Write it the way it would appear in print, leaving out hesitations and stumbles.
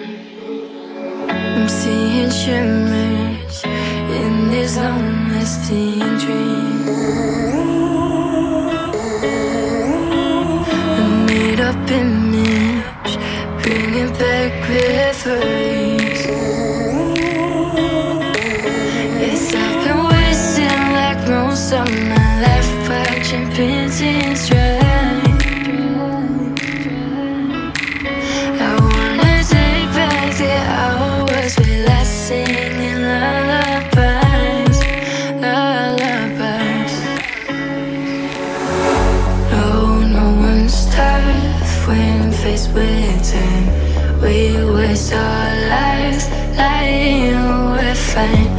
I'm seeing shimmers in these long-lasting dreams. A made-up image, bringing back memories. Yes, I've been wasting like most of my life, watching paintings dry. I wanna take back the hours we last singing lullabies, lullabies. No one's tough when faced with time. We waste our lives lying we're fine.